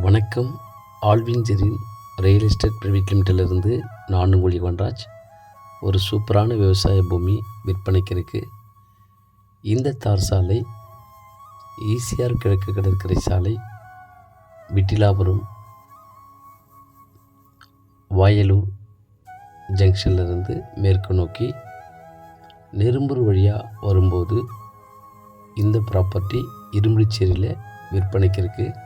வணக்கம். ஆல்வின்ஜரின் real estate private லிமிட்டிலிருந்து நான் உங்கள் யுவன்ராஜ். ஒரு சூப்பரான விவசாய பூமி விற்பனைக்கு இருக்குது. இந்த தார் சாலை ஈசிஆர் கிழக்கு கடற்கரை சாலை, விட்டிலாபுரம் வாயலூர் ஜங்ஷன்லேருந்து மேற்கு நோக்கி நெரும்பூர் வழியாக வரும்போது இந்த ப்ராப்பர்ட்டி இரும்புலிச்சேரியில் விற்பனைக்கு இருக்குது.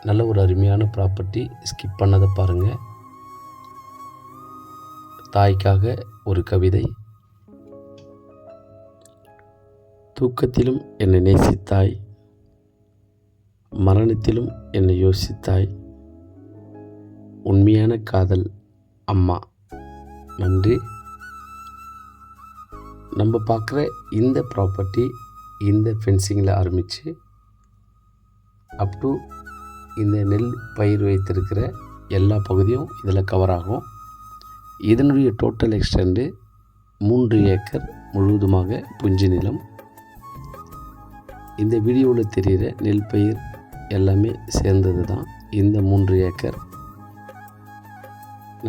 நல்ல ஒரு அருமையான ப்ராப்பர்ட்டி, ஸ்கிப் பண்ணாத பாருங்கள். தாய்க்காக ஒரு கவிதை. தூக்கத்திலும் என்னை நேசித்தாய், மரணத்திலும் என்னை யோசித்தாய், உண்மையான காதல் அம்மா. நன்றி. நம்ம பார்க்குற இந்த ப்ராப்பர்ட்டி இந்த ஃபென்சிங்கில் ஆரம்பித்து அப் டு இந்த நெல் பயிர் வைத்திருக்கிற எல்லா பகுதியும் இதில் கவர் ஆகும். இதனுடைய டோட்டல் எக்ஸ்டெண்டு 3 ஏக்கர் முழுவதுமாக புஞ்சு நிலம். இந்த வீடியோவில் தெரிகிற நெல் பயிர் எல்லாமே சேர்ந்தது தான் இந்த 3 ஏக்கர்.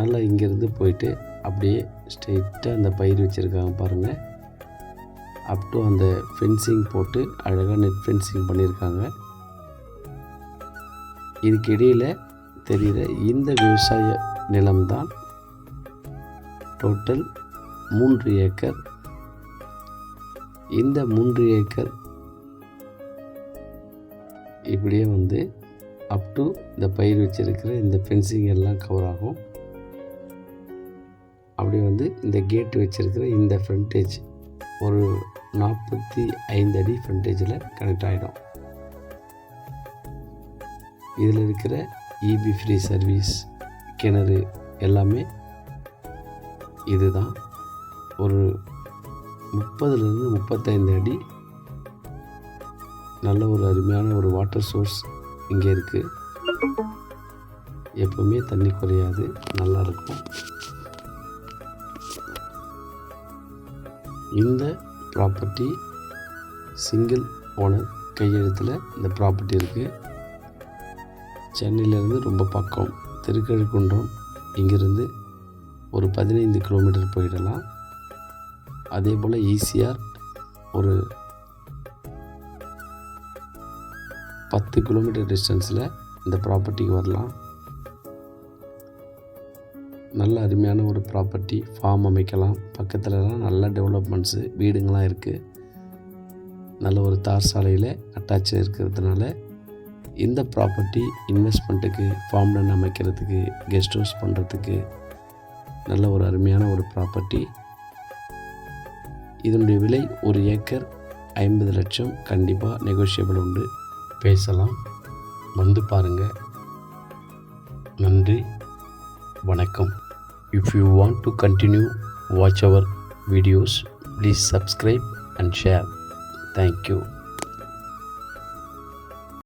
நல்லா இங்கேருந்து போயிட்டு அப்படியே ஸ்ட்ரெயிட்டாக அந்த பயிர் வச்சுருக்காங்க பாருங்கள். அப் டு அந்த ஃபென்சிங் போட்டு அழகாக நெட் ஃபென்சிங் பண்ணியிருக்காங்க. இதுக்கு இடையில் தெரிகிற இந்த விவசாய நிலம்தான் டோட்டல் 3 ஏக்கர். இந்த 3 ஏக்கர் இப்படியே வந்து அப் டு இந்த பயிர் வச்சிருக்கிற இந்த ஃபென்சிங் எல்லாம் கவர் ஆகும். அப்படியே வந்து இந்த கேட்டு வச்சிருக்கிற இந்த ஃப்ரண்டேஜ் ஒரு 45 அடி ஃப்ரண்டேஜில் கனெக்ட் ஆகிடும். இதில் இருக்கிற இபி ஃப்ரீ சர்வீஸ், கிணறு எல்லாமே இதுதான். ஒரு 30லேருந்து 35 அடி நல்ல ஒரு அருமையான ஒரு வாட்டர் சோர்ஸ் இங்கே இருக்குது. எப்பவுமே தண்ணி குறையாது, நல்லாயிருக்கும். இந்த ப்ராப்பர்ட்டி சிங்கிள் ஓனர் கையெழுத்தில் இந்த ப்ராப்பர்ட்டி இருக்குது. சென்னையிலேருந்து ரொம்ப பக்கம், திருக்கழுக்குன்றம் இங்கிருந்து ஒரு 15 கிலோமீட்டர் போயிடலாம். அதே போல் ஈசிஆர் ஒரு 10 கிலோமீட்டர் டிஸ்டன்ஸில் இந்த ப்ராப்பர்ட்டிக்கு வரலாம். நல்ல அருமையான ஒரு ப்ராப்பர்ட்டி, ஃபார்ம் அமைக்கலாம். பக்கத்துலலாம் நல்ல டெவலப்மெண்ட்ஸு, வீடுங்களாம் இருக்குது. நல்ல ஒரு தார் சாலையில் அட்டாச் இருக்கிறதுனால இந்த ப்ராப்பர்ட்டி இன்வெஸ்ட்மெண்ட்டுக்கு, ஃபார்ம் லேண்ட் அமைக்கிறதுக்கு, கெஸ்ட் ஹவுஸ் பண்ணுறதுக்கு நல்ல ஒரு அருமையான ஒரு ப்ராப்பர்ட்டி. இதனுடைய விலை 1 ஏக்கர் 50 லட்சம். கண்டிப்பாக நெகோஷியபிள் உண்டு, பேசலாம். வந்து பாருங்கள். நன்றி, வணக்கம். If you want to continue watch our videos, please subscribe and share. Thank you.